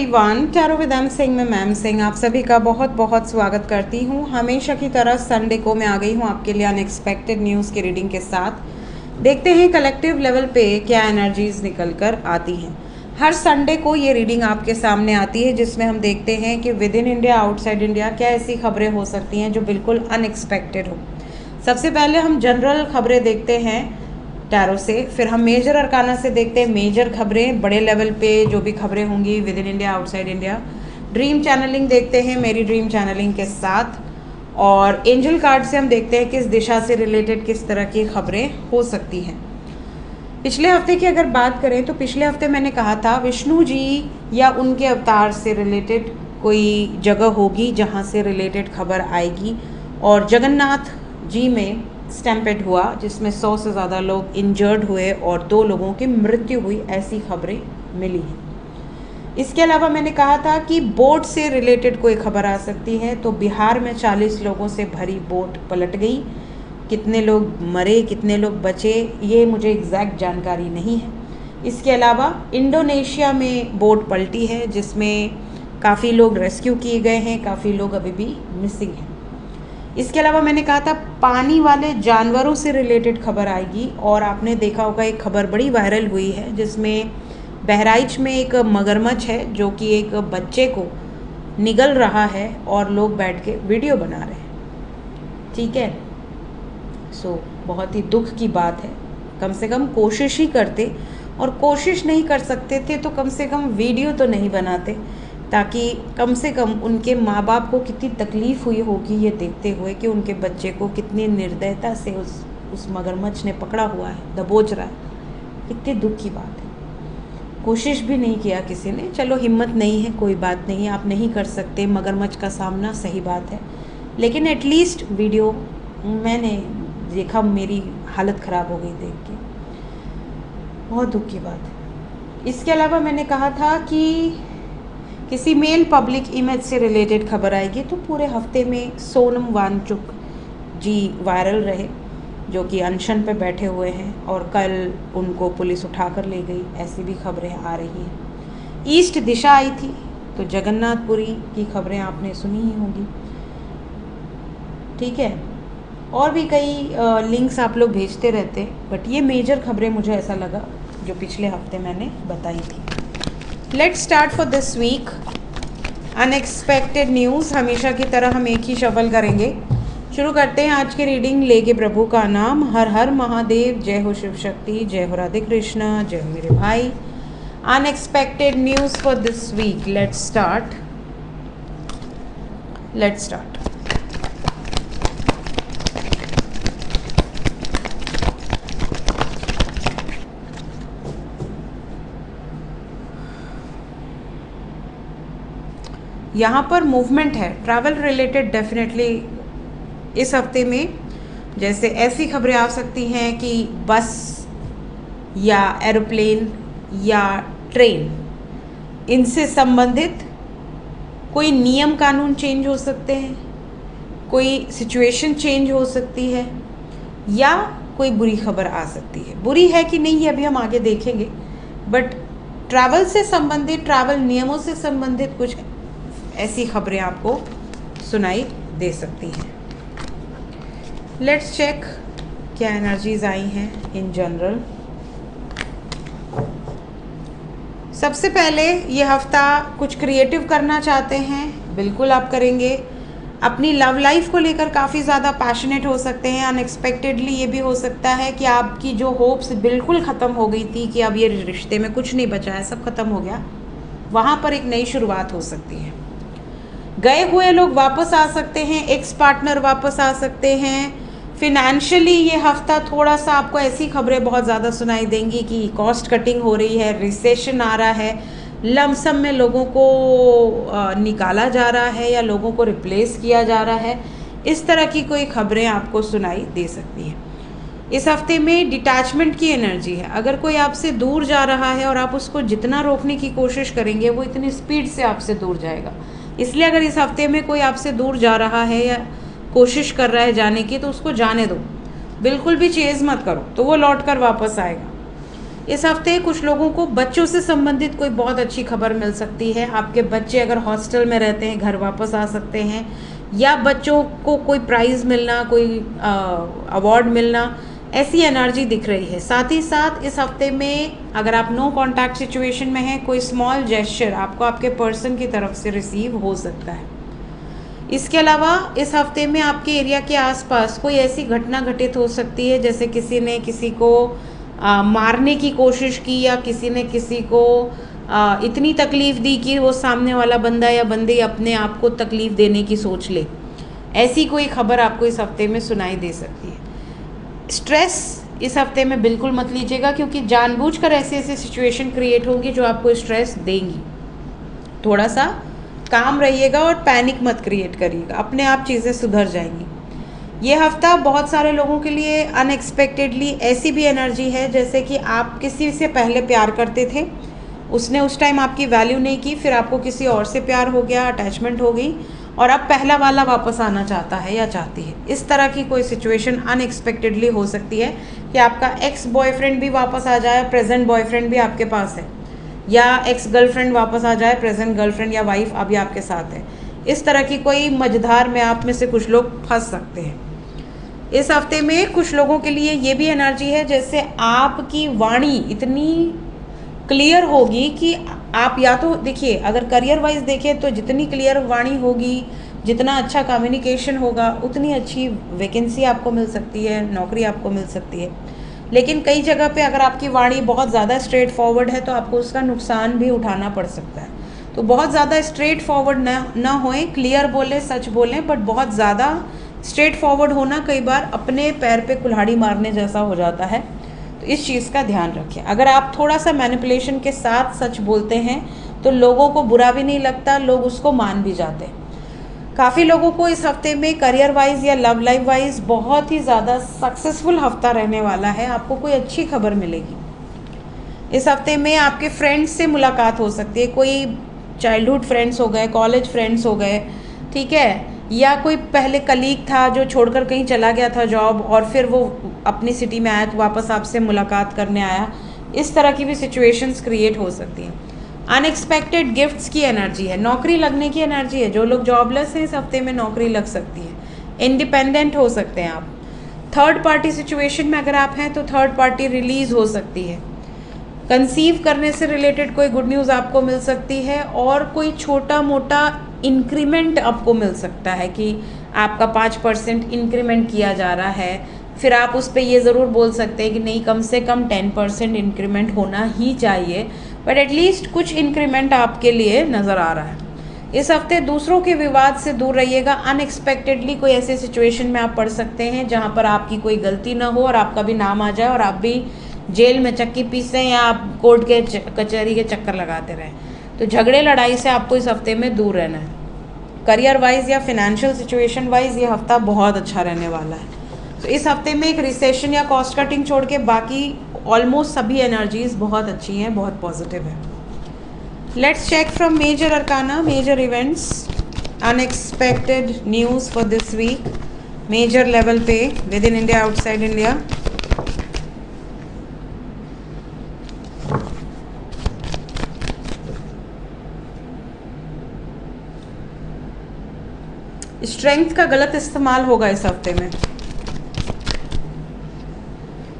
Everyone, tarot with M Singh में ma'am Singh आप सभी का बहुत बहुत स्वागत करती हूँ। हमेशा की तरह संडे को मैं आ गई हूँ आपके लिए अनएक्सपेक्टेड न्यूज़ की रीडिंग के साथ। देखते हैं कलेक्टिव लेवल पे क्या एनर्जीज निकल कर आती हैं। हर संडे को ये रीडिंग आपके सामने आती है जिसमें हम देखते हैं कि with in India outside India क्या ऐसी खबरें हो सकती हैं जो बिल्कुल अनएक्सपेक्टेड हो। सबसे पहले हम जनरल खबरें देखते हैं टैरो से, फिर हम मेजर अरकाना से देखते हैं मेजर खबरें, बड़े लेवल पे जो भी खबरें होंगी with in India outside India. Dream channelling देखते हैं मेरी ड्रीम चैनलिंग के साथ, और एंजल कार्ड से हम देखते हैं किस दिशा से रिलेटेड किस तरह की खबरें हो सकती हैं। पिछले हफ्ते की अगर बात करें तो पिछले हफ्ते मैंने कहा था विष्णु जी या उनके अवतार से रिलेटेड कोई जगह होगी जहाँ से रिलेटेड खबर आएगी, और जगन्नाथ जी में स्टैम्पेड हुआ जिसमें 100 से ज़्यादा लोग इंजर्ड हुए और 2 लोगों की मृत्यु हुई, ऐसी खबरें मिली हैं। इसके अलावा मैंने कहा था कि बोट से रिलेटेड कोई खबर आ सकती है, तो बिहार में 40 लोगों से भरी बोट पलट गई। कितने लोग मरे कितने लोग बचे ये मुझे एग्जैक्ट जानकारी नहीं है। इसके अलावा इंडोनेशिया में बोट पलटी है जिसमें काफ़ी लोग रेस्क्यू किए गए हैं, काफ़ी लोग अभी भी मिसिंग हैं। इसके अलावा मैंने कहा था पानी वाले जानवरों से रिलेटेड खबर आएगी, और आपने देखा होगा एक खबर बड़ी वायरल हुई है जिसमें बहराइच में एक मगरमच्छ है जो कि एक बच्चे को निगल रहा है और लोग बैठ के वीडियो बना रहे हैं। ठीक है, सो बहुत ही दुख की बात है। कम से कम कोशिश ही करते, और कोशिश नहीं कर सकते थे तो कम से कम वीडियो तो नहीं बनाते, ताकि कम से कम उनके माँ बाप को कितनी तकलीफ़ हुई होगी ये देखते हुए कि उनके बच्चे को कितनी निर्दयता से उस मगरमच्छ ने पकड़ा हुआ है, दबोच रहा है। कितनी दुख की बात है। कोशिश भी नहीं किया किसी ने। चलो हिम्मत नहीं है, कोई बात नहीं, आप नहीं कर सकते मगरमच्छ का सामना, सही बात है, लेकिन एटलीस्ट वीडियो मैंने देखा, मेरी हालत ख़राब हो गई देख के, बहुत दुख की बात है। इसके अलावा मैंने कहा था कि किसी मेल पब्लिक इमेज से रिलेटेड खबर आएगी, तो पूरे हफ्ते में सोनम वांगचुक जी वायरल रहे जो कि अनशन पे बैठे हुए हैं, और कल उनको पुलिस उठाकर ले गई, ऐसी भी खबरें आ रही हैं। ईस्ट दिशा आई थी, तो जगन्नाथपुरी की खबरें आपने सुनी ही होंगी। ठीक है, और भी कई लिंक्स आप लोग भेजते रहते, बट ये मेजर खबरें मुझे ऐसा लगा जो पिछले हफ्ते मैंने बताई थी। Let's start for this week unexpected news. हमेशा की तरह हम एक ही शफल करेंगे। शुरू करते हैं आज की रीडिंग लेके प्रभु का नाम। हर हर महादेव, जय हो शिव शक्ति, जय हो राधे कृष्णा, जय हो मेरे भाई। Unexpected news for this week. Let's start. यहाँ पर मूवमेंट है, ट्रैवल रिलेटेड डेफिनेटली इस हफ्ते में। जैसे ऐसी खबरें आ सकती हैं कि बस या एरोप्लेन या ट्रेन, इनसे संबंधित कोई नियम कानून चेंज हो सकते हैं, कोई सिचुएशन चेंज हो सकती है, या कोई बुरी खबर आ सकती है। बुरी है कि नहीं ये अभी हम आगे देखेंगे, बट ट्रैवल से संबंधित, ट्रैवल नियमों से संबंधित कुछ ऐसी खबरें आपको सुनाई दे सकती हैं। लेट्स चेक क्या एनर्जीज आई हैं इन जनरल। सबसे पहले ये हफ्ता कुछ क्रिएटिव करना चाहते हैं, बिल्कुल आप करेंगे। अपनी लव लाइफ को लेकर काफ़ी ज़्यादा पैशनेट हो सकते हैं। अनएक्सपेक्टेडली ये भी हो सकता है कि आपकी जो होप्स बिल्कुल ख़त्म हो गई थी कि अब ये रिश्ते में कुछ नहीं बचा है, सब खत्म हो गया, वहाँ पर एक नई शुरुआत हो सकती है। गए हुए लोग वापस आ सकते हैं, एक्स पार्टनर वापस आ सकते हैं। फिनेंशियली ये हफ्ता थोड़ा सा आपको ऐसी खबरें बहुत ज़्यादा सुनाई देंगी कि कॉस्ट कटिंग हो रही है, रिसेशन आ रहा है, लमसम में लोगों को निकाला जा रहा है या लोगों को रिप्लेस किया जा रहा है। इस तरह की कोई खबरें आपको सुनाई दे सकती हैं। इस हफ्ते में डिटैचमेंट की एनर्जी है। अगर कोई आपसे दूर जा रहा है और आप उसको जितना रोकने की कोशिश करेंगे वो इतनी स्पीड से आपसे दूर जाएगा। इसलिए अगर इस हफ्ते में कोई आपसे दूर जा रहा है या कोशिश कर रहा है जाने की, तो उसको जाने दो, बिल्कुल भी चेज़ मत करो, तो वो लौट कर वापस आएगा। इस हफ्ते कुछ लोगों को बच्चों से संबंधित कोई बहुत अच्छी खबर मिल सकती है। आपके बच्चे अगर हॉस्टल में रहते हैं घर वापस आ सकते हैं, या बच्चों को कोई प्राइज़ मिलना, कोई अवार्ड मिलना, ऐसी एनर्जी दिख रही है। साथ ही साथ इस हफ्ते में अगर आप नो कॉन्टैक्ट सिचुएशन में हैं, कोई स्मॉल जेस्चर आपको आपके पर्सन की तरफ से रिसीव हो सकता है। इसके अलावा इस हफ्ते में आपके एरिया के आसपास कोई ऐसी घटना घटित हो सकती है जैसे किसी ने किसी को मारने की कोशिश की, या किसी ने किसी को इतनी तकलीफ़ दी कि वो सामने वाला बंदा या बंदी अपने आप को तकलीफ़ देने की सोच ले। ऐसी कोई खबर आपको इस हफ्ते में सुनाई दे सकती है। स्ट्रेस इस हफ्ते में बिल्कुल मत लीजिएगा, क्योंकि जानबूझकर ऐसी ऐसी सिचुएशन क्रिएट होंगी जो आपको स्ट्रेस देंगी। थोड़ा सा काम रहिएगा और पैनिक मत क्रिएट करिएगा, अपने आप चीज़ें सुधर जाएंगी। ये हफ्ता बहुत सारे लोगों के लिए अनएक्सपेक्टेडली ऐसी भी एनर्जी है जैसे कि आप किसी से पहले प्यार करते थे, उसने उस टाइम आपकी वैल्यू नहीं की, फिर आपको किसी और से प्यार हो गया, अटैचमेंट हो गई, और अब पहला वाला वापस आना चाहता है या चाहती है। इस तरह की कोई सिचुएशन अनएक्सपेक्टेडली हो सकती है कि आपका एक्स बॉयफ्रेंड भी वापस आ जाए, प्रेजेंट बॉयफ्रेंड भी आपके पास है, या एक्स गर्लफ्रेंड वापस आ जाए, प्रेजेंट गर्लफ्रेंड या वाइफ अभी आपके साथ है। इस तरह की कोई मझधार में आप में से कुछ लोग फंस सकते हैं। इस हफ्ते में कुछ लोगों के लिए ये भी एनर्जी है जैसे आपकी वाणी इतनी क्लियर होगी कि आप, या तो देखिए अगर करियर वाइज देखें तो जितनी क्लियर वाणी होगी, जितना अच्छा कम्युनिकेशन होगा, उतनी अच्छी वैकेंसी आपको मिल सकती है, नौकरी आपको मिल सकती है। लेकिन कई जगह पे अगर आपकी वाणी बहुत ज़्यादा स्ट्रेट फॉरवर्ड है तो आपको उसका नुकसान भी उठाना पड़ सकता है। तो बहुत ज़्यादा स्ट्रेट फॉरवर्ड ना होएं, क्लियर बोलें, सच बोलें, बट बहुत ज़्यादा स्ट्रेट फॉरवर्ड होना कई बार अपने पैर पे कुल्हाड़ी मारने जैसा हो जाता है। तो इस चीज़ का ध्यान रखें। अगर आप थोड़ा सा मैनिपुलेशन के साथ सच बोलते हैं तो लोगों को बुरा भी नहीं लगता, लोग उसको मान भी जाते हैं। काफ़ी लोगों को इस हफ्ते में करियर वाइज या लव लाइफ वाइज बहुत ही ज़्यादा सक्सेसफुल हफ्ता रहने वाला है। आपको कोई अच्छी खबर मिलेगी। इस हफ्ते में आपके फ्रेंड्स से मुलाकात हो सकती है, कोई चाइल्डहुड फ्रेंड्स हो गए, कॉलेज फ्रेंड्स हो गए, ठीक है, या कोई पहले कलीग था जो छोड़कर कहीं चला गया था जॉब, और फिर वो अपनी सिटी में आया तो वापस आपसे मुलाकात करने आया। इस तरह की भी सिचुएशंस क्रिएट हो सकती हैं। अनएक्सपेक्टेड गिफ्ट्स की एनर्जी है, नौकरी लगने की एनर्जी है। जो लोग जॉबलेस हैं इस हफ्ते में नौकरी लग सकती है, इंडिपेंडेंट हो सकते हैं आप। थर्ड पार्टी सिचुएशन में अगर आप हैं तो थर्ड पार्टी रिलीज़ हो सकती है। कंसीव करने से रिलेटेड कोई गुड न्यूज़ आपको मिल सकती है, और कोई छोटा मोटा इंक्रीमेंट आपको मिल सकता है कि आपका 5% इंक्रीमेंट किया जा रहा है। फिर आप उस पर ये ज़रूर बोल सकते हैं कि नहीं, कम से कम 10% इंक्रीमेंट होना ही चाहिए, बट एटलीस्ट कुछ इंक्रीमेंट आपके लिए नज़र आ रहा है। इस हफ्ते दूसरों के विवाद से दूर रहिएगा। अनएक्सपेक्टेडली कोई ऐसे सिचुएशन में आप पड़ सकते हैं जहाँ पर आपकी कोई गलती ना हो और आपका भी नाम आ जाए और आप भी जेल में चक्की पीसें या आप कोर्ट के कचहरी के चक्कर लगाते रहें। तो झगड़े लड़ाई से आपको इस हफ्ते में दूर रहना है। करियर वाइज या फिनेंशियल सिचुएशन वाइज ये हफ्ता बहुत अच्छा रहने वाला है। तो इस हफ्ते में एक रिसेशन या कॉस्ट कटिंग छोड़ के बाकी ऑलमोस्ट सभी एनर्जीज बहुत अच्छी हैं, बहुत पॉजिटिव है। Let's check from major arcana, major events, unexpected news for this week, major level पे, with in India, outside India. Strength का गलत इस्तेमाल होगा इस हफ्ते में।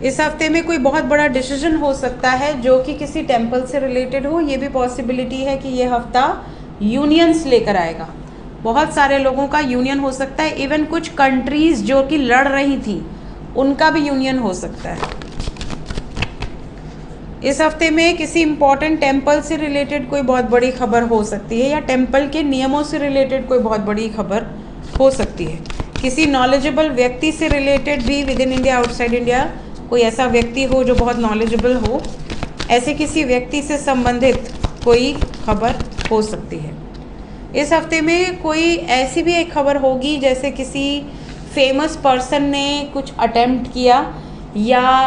इस हफ्ते में कोई बहुत बड़ा डिसीजन हो सकता है जो कि किसी टेम्पल से रिलेटेड हो। ये भी पॉसिबिलिटी है कि ये हफ्ता यूनियंस लेकर आएगा। बहुत सारे लोगों का यूनियन हो सकता है, इवन कुछ कंट्रीज जो कि लड़ रही थी उनका भी यूनियन हो सकता है। इस हफ्ते में किसी इम्पोर्टेंट टेम्पल से रिलेटेड कोई बहुत बड़ी खबर हो सकती है, या टेम्पल के नियमों से रिलेटेड कोई बहुत बड़ी खबर हो सकती है। किसी नॉलेजेबल व्यक्ति से रिलेटेड भी, with in India, outside India, कोई ऐसा व्यक्ति हो जो बहुत नॉलेजेबल हो, ऐसे किसी व्यक्ति से संबंधित कोई खबर हो सकती है। इस हफ्ते में कोई ऐसी भी एक खबर होगी जैसे किसी फेमस पर्सन ने कुछ अटेम्प्ट किया या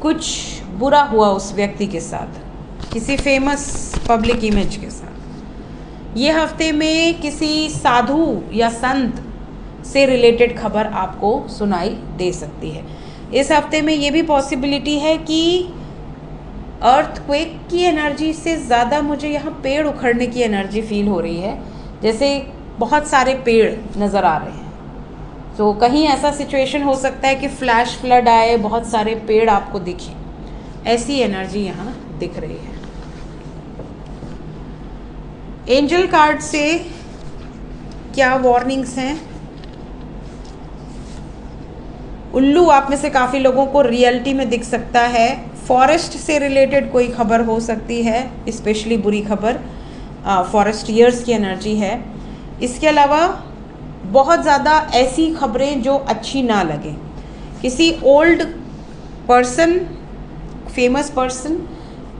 कुछ बुरा हुआ उस व्यक्ति के साथ, किसी फेमस पब्लिक इमेज के साथ। ये हफ्ते में किसी साधु या संत से रिलेटेड खबर आपको सुनाई दे सकती है। इस हफ्ते में ये भी पॉसिबिलिटी है कि अर्थक्वेक की एनर्जी से ज़्यादा मुझे यहाँ पेड़ उखड़ने की एनर्जी फील हो रही है, जैसे बहुत सारे पेड़ नज़र आ रहे हैं। तो कहीं ऐसा सिचुएशन हो सकता है कि फ्लैश फ्लड आए, बहुत सारे पेड़ आपको दिखें, ऐसी एनर्जी यहाँ दिख रही है। एंजल कार्ड से क्या वार्निंग्स हैं? उल्लू आप में से काफ़ी लोगों को रियलिटी में दिख सकता है। फॉरेस्ट से रिलेटेड कोई खबर हो सकती है, स्पेशली बुरी खबर, फॉरेस्ट ईयर्स की एनर्जी है। इसके अलावा बहुत ज़्यादा ऐसी खबरें जो अच्छी ना लगे, किसी ओल्ड पर्सन, फेमस पर्सन,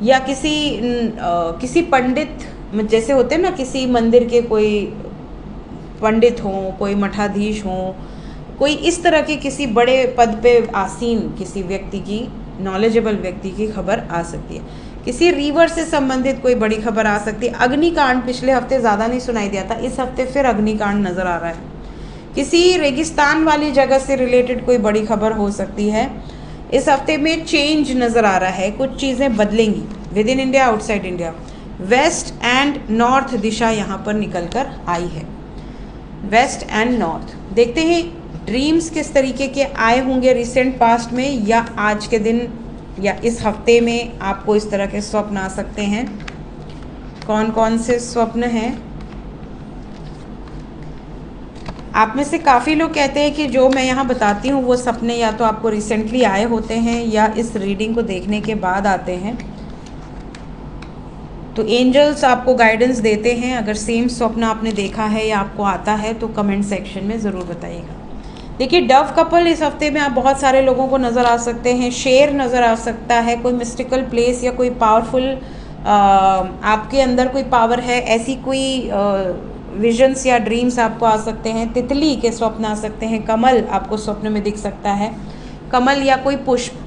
या किसी पंडित, जैसे होते हैं ना, किसी मंदिर के कोई पंडित हों, कोई मठाधीश हों, कोई इस तरह के किसी बड़े पद पे आसीन किसी व्यक्ति की, नॉलेजेबल व्यक्ति की खबर आ सकती है। किसी रिवर से संबंधित कोई बड़ी खबर आ सकती है। अग्निकांड पिछले हफ्ते ज़्यादा नहीं सुनाई दिया था, इस हफ्ते फिर अग्निकांड नज़र आ रहा है। किसी रेगिस्तान वाली जगह से रिलेटेड कोई बड़ी खबर हो सकती है। इस हफ्ते में चेंज नज़र आ रहा है, कुछ चीज़ें बदलेंगी with in India, outside India. West and north दिशा यहाँ पर निकल कर आई है, वेस्ट एंड नॉर्थ। देखते हैं ड्रीम्स किस तरीके के आए होंगे रिसेंट पास्ट में, या आज के दिन या इस हफ्ते में आपको इस तरह के स्वप्न आ सकते हैं। कौन कौन से स्वप्न हैं? आप में से काफ़ी लोग कहते हैं कि जो मैं यहाँ बताती हूँ वो सपने या तो आपको रिसेंटली आए होते हैं या इस रीडिंग को देखने के बाद आते हैं। तो एंजल्स आपको गाइडेंस देते हैं। अगर सेम स्वप्न आपने देखा है या आपको आता है तो कमेंट सेक्शन में ज़रूर बताइएगा। देखिए, डव कपल इस हफ्ते में आप बहुत सारे लोगों को नज़र आ सकते हैं। शेर नज़र आ सकता है, कोई मिस्टिकल प्लेस या कोई पावरफुल, आपके अंदर कोई पावर है, ऐसी कोई विजन्स या ड्रीम्स आपको आ सकते हैं। तितली के स्वप्न आ सकते हैं। कमल आपको स्वप्न में दिख सकता है, कमल या कोई पुष्प,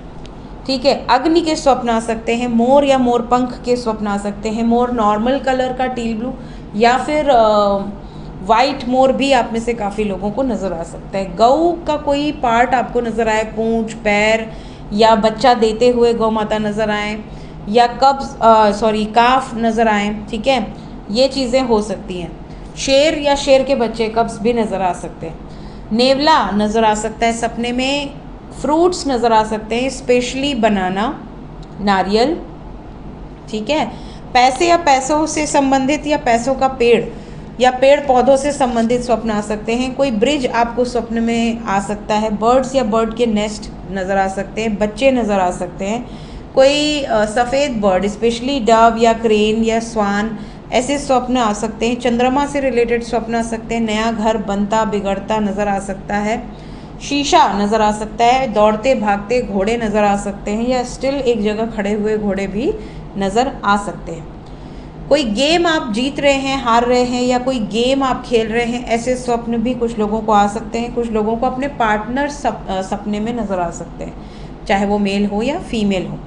ठीक है। अग्नि के स्वप्न आ सकते हैं। मोर या मोर पंख के स्वप्न आ सकते हैं। मोर नॉर्मल कलर का टील ब्लू या फिर वाइट मोर भी आप में से काफ़ी लोगों को नज़र आ सकता है। गऊ का कोई पार्ट आपको नज़र आए, पूंछ, पैर, या बच्चा देते हुए गौ माता नज़र आए, या काफ नज़र आए, ठीक है। ये चीज़ें हो सकती हैं। शेर या शेर के बच्चे, कब्स भी नज़र आ सकते हैं। नेवला नज़र आ सकता है सपने में। फ्रूट्स नज़र आ सकते हैं, स्पेशली बनाना, नारियल, ठीक है। पैसे या पैसों से संबंधित या पैसों का पेड़ या पेड़ पौधों से संबंधित स्वप्न आ सकते हैं। कोई ब्रिज आपको स्वप्न में आ सकता है। बर्ड्स या बर्ड के नेस्ट नज़र आ सकते हैं। बच्चे नज़र आ सकते हैं। कोई सफ़ेद बर्ड, स्पेशली डव या क्रेन या स्वान, ऐसे स्वप्न आ सकते हैं। चंद्रमा से रिलेटेड स्वप्न आ सकते हैं। नया घर बनता बिगड़ता नज़र आ सकता है। शीशा नज़र आ सकता है। दौड़ते भागते घोड़े नज़र आ सकते हैं, या स्टिल एक जगह खड़े हुए घोड़े भी नज़र आ सकते हैं। कोई गेम आप जीत रहे हैं, हार रहे हैं, या कोई गेम आप खेल रहे हैं, ऐसे स्वप्न भी कुछ लोगों को आ सकते हैं। कुछ लोगों को अपने पार्टनर सपने में नज़र आ सकते हैं, चाहे वो मेल हो या फीमेल हो।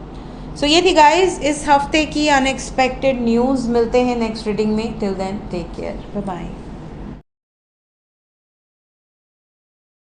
सो ये थी गाइज इस हफ्ते की अनएक्सपेक्टेड न्यूज़। मिलते हैं नेक्स्ट रीडिंग में। Till then take care, bye bye.